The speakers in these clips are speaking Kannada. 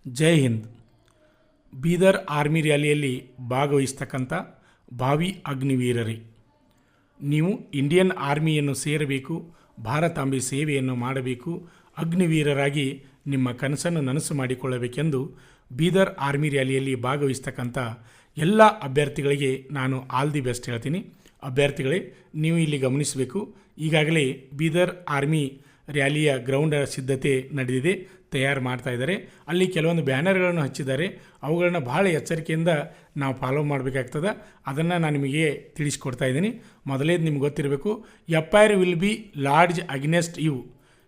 ಜೈ ಹಿಂದ್. ಬೀದರ್ ಆರ್ಮಿ ರ್ಯಾಲಿಯಲ್ಲಿ ಭಾಗವಹಿಸ್ತಕ್ಕಂಥ ಭಾವಿ ಅಗ್ನಿವೀರರೇ, ನೀವು ಇಂಡಿಯನ್ ಆರ್ಮಿಯನ್ನು ಸೇರಬೇಕು, ಭಾರತಾಂಬೆ ಸೇವೆಯನ್ನು ಮಾಡಬೇಕು, ಅಗ್ನಿವೀರರಾಗಿ ನಿಮ್ಮ ಕನಸನ್ನು ನನಸು ಮಾಡಿಕೊಳ್ಳಬೇಕೆಂದು ಬೀದರ್ ಆರ್ಮಿ ರ್ಯಾಲಿಯಲ್ಲಿ ಭಾಗವಹಿಸ್ತಕ್ಕಂಥ ಎಲ್ಲ ಅಭ್ಯರ್ಥಿಗಳಿಗೆ ನಾನು ಆಲ್ ದಿ ಬೆಸ್ಟ್ ಹೇಳ್ತೀನಿ. ಅಭ್ಯರ್ಥಿಗಳೇ, ನೀವು ಇಲ್ಲಿ ಗಮನಿಸಬೇಕು, ಈಗಾಗಲೇ ಬೀದರ್ ಆರ್ಮಿ ರ್ಯಾಲಿಯ ಗ್ರೌಂಡ್ ಸಿದ್ಧತೆ ನಡೆದಿದೆ, ತಯಾರು ಮಾಡ್ತಾ ಇದ್ದಾರೆ. ಅಲ್ಲಿ ಕೆಲವೊಂದು ಬ್ಯಾನರ್ಗಳನ್ನು ಹಚ್ಚಿದ್ದಾರೆ, ಅವುಗಳನ್ನು ಭಾಳ ಎಚ್ಚರಿಕೆಯಿಂದ ನಾವು ಫಾಲೋ ಮಾಡಬೇಕಾಗ್ತದೆ. ಅದನ್ನು ನಾನು ನಿಮಗೆ ತಿಳಿಸ್ಕೊಡ್ತಾ ಇದ್ದೀನಿ. ಮೊದಲೇದು ನಿಮ್ಗೆ ಗೊತ್ತಿರಬೇಕು, FIR will be lodge against you.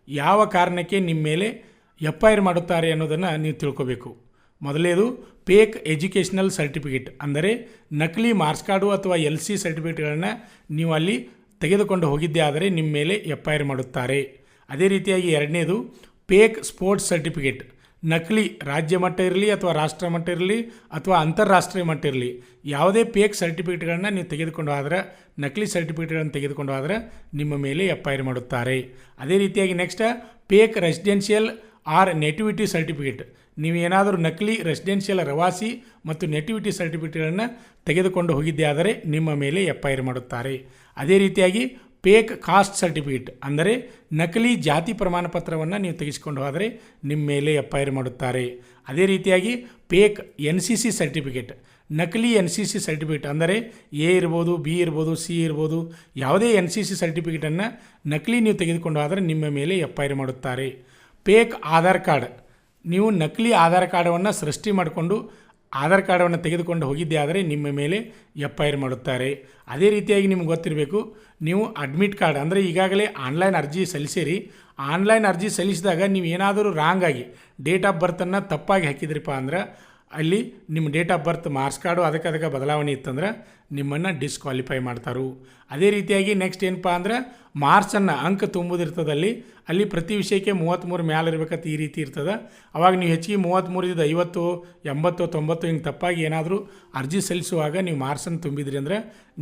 ಯಾವ ಕಾರಣಕ್ಕೆ ನಿಮ್ಮ ಮೇಲೆ ಎಫ್.ಐ.ಆರ್ ಮಾಡುತ್ತಾರೆ ಅನ್ನೋದನ್ನು ನೀವು ತಿಳ್ಕೋಬೇಕು. ಮೊದಲೇದು ಫೇಕ್ ಎಜುಕೇಷನಲ್ ಸರ್ಟಿಫಿಕೇಟ್, ಅಂದರೆ ನಕಲಿ ಮಾರ್ಕ್ಸ್ ಕಾರ್ಡು ಅಥವಾ LC ಸರ್ಟಿಫಿಕೇಟ್ಗಳನ್ನು ನೀವು ಅಲ್ಲಿ ತೆಗೆದುಕೊಂಡು ಹೋಗಿದ್ದೇ ಆದರೆ ನಿಮ್ಮ ಮೇಲೆ ಎಫ್.ಐ.ಆರ್ ಮಾಡುತ್ತಾರೆ. ಅದೇ ರೀತಿಯಾಗಿ ಎರಡನೇದು ಫೇಕ್ ಸ್ಪೋರ್ಟ್ಸ್ ಸರ್ಟಿಫಿಕೇಟ್, ನಕಲಿ ರಾಜ್ಯ ಮಟ್ಟ ಇರಲಿ ಅಥವಾ ರಾಷ್ಟ್ರ ಮಟ್ಟ ಇರಲಿ ಅಥವಾ ಅಂತಾರಾಷ್ಟ್ರೀಯ ಮಟ್ಟ ಇರಲಿ, ಯಾವುದೇ ಫೇಕ್ ಸರ್ಟಿಫಿಕೇಟ್ಗಳನ್ನು ನೀವು ತೆಗೆದುಕೊಂಡು ಹೋದರೆ, ನಕಲಿ ಸರ್ಟಿಫಿಕೇಟ್ಗಳನ್ನು ತೆಗೆದುಕೊಂಡು ಹೋದರೆ ನಿಮ್ಮ ಮೇಲೆ ಎಫ್.ಐ.ಆರ್ ಮಾಡುತ್ತಾರೆ. ಅದೇ ರೀತಿಯಾಗಿ next fake residential or nativity certificate, ನೀವು ಏನಾದರೂ ನಕಲಿ ರೆಸಿಡೆನ್ಷಿಯಲ್ ರವಾಸಿ ಮತ್ತು ನೆಟಿವಿಟಿ ಸರ್ಟಿಫಿಕೇಟ್ಗಳನ್ನು ತೆಗೆದುಕೊಂಡು ಹೋಗಿದ್ದೇ ಆದರೆ ನಿಮ್ಮ ಮೇಲೆ ಎಫ್.ಐ.ಆರ್ ಮಾಡುತ್ತಾರೆ. ಅದೇ ರೀತಿಯಾಗಿ ಫೇಕ್ ಕಾಸ್ಟ್ ಸರ್ಟಿಫಿಕೇಟ್, ಅಂದರೆ ನಕಲಿ ಜಾತಿ ಪ್ರಮಾಣ ಪತ್ರವನ್ನು ನೀವು ತೆಗೆಸಿಕೊಂಡು ಹೋದರೆ ನಿಮ್ಮ ಮೇಲೆ ಎಫ್.ಐ.ಆರ್ ಮಾಡುತ್ತಾರೆ. ಅದೇ ರೀತಿಯಾಗಿ ಫೇಕ್ NCC ಸರ್ಟಿಫಿಕೇಟ್, ನಕಲಿ NCC ಸರ್ಟಿಫಿಕೇಟ್, ಅಂದರೆ A ಇರ್ಬೋದು, B ಇರ್ಬೋದು, C ಇರ್ಬೋದು, ಯಾವುದೇ NCC ಸರ್ಟಿಫಿಕೇಟನ್ನು ನಕಲಿ ನೀವು ತೆಗೆದುಕೊಂಡು ಹೋದರೆ ನಿಮ್ಮ ಮೇಲೆ ಎಫ್.ಐ.ಆರ್ ಮಾಡುತ್ತಾರೆ. ಫೇಕ್ ಆಧಾರ್ ಕಾರ್ಡ್, ನೀವು ನಕಲಿ ಆಧಾರ್ ಕಾರ್ಡನ್ನು ಸೃಷ್ಟಿ ಮಾಡಿಕೊಂಡು ಆಧಾರ್ ಕಾರ್ಡನ್ನು ತೆಗೆದುಕೊಂಡು ಹೋಗಿದ್ದೇ ಆದರೆ ನಿಮ್ಮ ಮೇಲೆ ಎಫ್.ಐ.ಆರ್ ಮಾಡುತ್ತಾರೆ. ಅದೇ ರೀತಿಯಾಗಿ ನಿಮ್ಗೆ ಗೊತ್ತಿರಬೇಕು, ನೀವು ಅಡ್ಮಿಟ್ ಕಾರ್ಡ್, ಅಂದರೆ ಈಗಾಗಲೇ ಆನ್ಲೈನ್ ಅರ್ಜಿ ಸಲ್ಲಿಸಿರಿ, ಆನ್ಲೈನ್ ಅರ್ಜಿ ಸಲ್ಲಿಸಿದಾಗ ನೀವು ಏನಾದರೂ ರಾಂಗ್ ಆಗಿ ಡೇಟ್ ಆಫ್ ಬರ್ತನ್ನು ತಪ್ಪಾಗಿ ಹಾಕಿದ್ರಿಪ್ಪ ಅಂದ್ರೆ ಅಲ್ಲಿ ನಿಮ್ಮ date of birth marks card ಅದಕ್ಕೆ ಬದಲಾವಣೆ ಇತ್ತಂದ್ರೆ ನಿಮ್ಮನ್ನು ಡಿಸ್ಕ್ವಾಲಿಫೈ ಮಾಡ್ತಾರೆ. ಅದೇ ರೀತಿಯಾಗಿ ನೆಕ್ಸ್ಟ್ ಏನಪ್ಪ ಅಂದ್ರೆ ಮಾರ್ಕ್ಸನ್ನು ಅಂಕ ತುಂಬುದಿರ್ತದಲ್ಲಿ ಅಲ್ಲಿ ಪ್ರತಿ ವಿಷಯಕ್ಕೆ 33 ಮ್ಯಾಲೆ ಇರಬೇಕಂತ ಈ ರೀತಿ ಇರ್ತದೆ. ಅವಾಗ ನೀವು ಹೆಚ್ಚಿಗೆ 33 50 80 90 ಹಿಂಗೆ ತಪ್ಪಾಗಿ ಏನಾದರೂ ಅರ್ಜಿ ಸಲ್ಲಿಸುವಾಗ ನೀವು ಮಾರ್ಕ್ಸನ್ನು ತುಂಬಿದ್ರಿ ಅಂದರೆ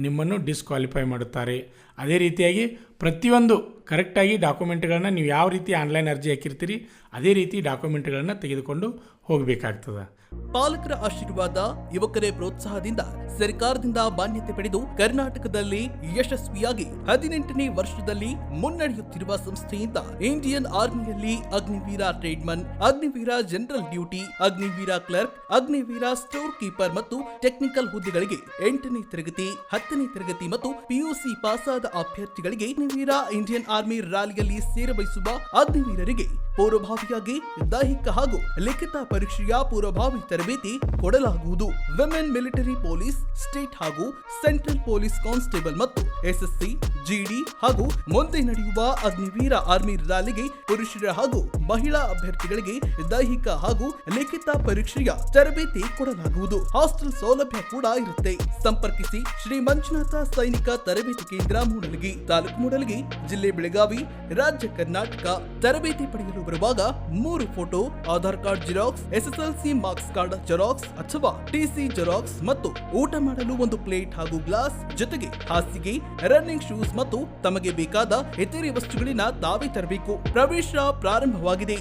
ನಿಮ್ಮನ್ನು ಡಿಸ್ಕ್ವಾಲಿಫೈ ಮಾಡುತ್ತಾರೆ. ಅದೇ ರೀತಿಯಾಗಿ ಪ್ರತಿಯೊಂದು ಕರೆಕ್ಟಾಗಿ ಡಾಕ್ಯುಮೆಂಟ್ಗಳನ್ನು ನೀವು ಯಾವ ರೀತಿ ಆನ್ಲೈನ್ ಅರ್ಜಿ ಹಾಕಿರ್ತೀರಿ ಅದೇ ರೀತಿ ಡಾಕ್ಯುಮೆಂಟ್ಗಳನ್ನು ತೆಗೆದುಕೊಂಡು ಹೋಗಬೇಕಾಗ್ತದೆ. ಪಾಲಕರ ಆಶೀರ್ವಾದ, ಯುವಕರೇ ಪ್ರೋತ್ಸಾಹದಿಂದ ಸರ್ಕಾರದಿಂದ ಮಾನ್ಯತೆ ಪಡೆದು ಕರ್ನಾಟಕದಲ್ಲಿ ಯಶಸ್ವಿಯಾಗಿ 18ನೇ ವರ್ಷದಲ್ಲಿ ಮುನ್ನಡೆಯುತ್ತಿರುವ ಸಂಸ್ಥೆಯಿಂದ ಇಂಡಿಯನ್ ಆರ್ಮಿಯಲ್ಲಿ Agniveer tradesman, Agniveer general duty, Agniveer clerk, Agniveer storekeeper ಮತ್ತು ಟೆಕ್ನಿಕಲ್ ಹುದ್ದೆಗಳಿಗೆ 8ನೇ ತರಗತಿ, 10ನೇ ತರಗತಿ ಮತ್ತು PUC ಪಾಸಾದ ಅಭ್ಯರ್ಥಿಗಳಿಗೆ ಅಗ್ನಿವೀರ ಇಂಡಿಯನ್ ಆರ್ಮಿ ರ್ಯಾಲಿಯಲ್ಲಿ ಸೇರಬಯಸುವ ಅಗ್ನಿವೀರರಿಗೆ ಪೂರ್ವಭಾವಿಯಾಗಿ ದೈಹಿಕ ಹಾಗೂ ಲಿಖಿತ ಪರೀಕ್ಷೆಯ ಪೂರ್ವಭಾವಿ ತರಬೇತಿ ಕೊಡಲಾಗುವುದು. ವಿಮೆನ್ ಮಿಲಿಟರಿ ಪೊಲೀಸ್, ಸ್ಟೇಟ್ ಹಾಗೂ ಸೆಂಟ್ರಲ್ ಪೊಲೀಸ್ ಕಾನ್ಸ್ಟೇಬಲ್ ಮತ್ತು SSC, GD ಹಾಗೂ ಮುಂದೆ ನಡೆಯುವ ಅಗ್ನಿವೀರ ಆರ್ಮಿ ರ್ಯಾಲಿಗೆ ಪುರುಷರ ಹಾಗೂ ಮಹಿಳಾ ಅಭ್ಯರ್ಥಿಗಳಿಗೆ ದೈಹಿಕ ಹಾಗೂ ಲಿಖಿತ ಪರೀಕ್ಷೆಯ ತರಬೇತಿ ಕೊಡಲಾಗುವುದು. ಹಾಸ್ಟೆಲ್ ಸೌಲಭ್ಯ ಕೂಡ ಇರುತ್ತೆ. ಸಂಪರ್ಕಿಸಿ ಶ್ರೀ ಮಂಜುನಾಥ ಸೈನಿಕ ತರಬೇತಿ ಕೇಂದ್ರ, ಮೂಡಲಗಿ, ತಾಲೂಕು ಮೂಡಲಗಿ, ಜಿಲ್ಲೆ ಬೆಳಗಾವಿ, ರಾಜ್ಯ ಕರ್ನಾಟಕ. ತರಬೇತಿ ಪಡೆಯಲು ಬರುವಾಗ 3 photo, Aadhaar card xerox, SSLC marks card xerox ಅಥವಾ TC ಜೆರಾಕ್ಸ್ ಮತ್ತು ಊಟ ಮಾಡಲು 1 ಪ್ಲೇಟ್ ಹಾಗೂ ಗ್ಲಾಸ್, ಜೊತೆಗೆ ಹಾಸಿಗೆ, ರನ್ನಿಂಗ್ ಶೂಸ್ ಮತ್ತು ತಮಗೆ ಬೇಕಾದ ಇತರೆ ವಸ್ತುಗಳಿನ ತಾವೇ ತರಬೇಕು. ಪ್ರವೇಶ ಪ್ರಾರಂಭವಾಗಿದೆ.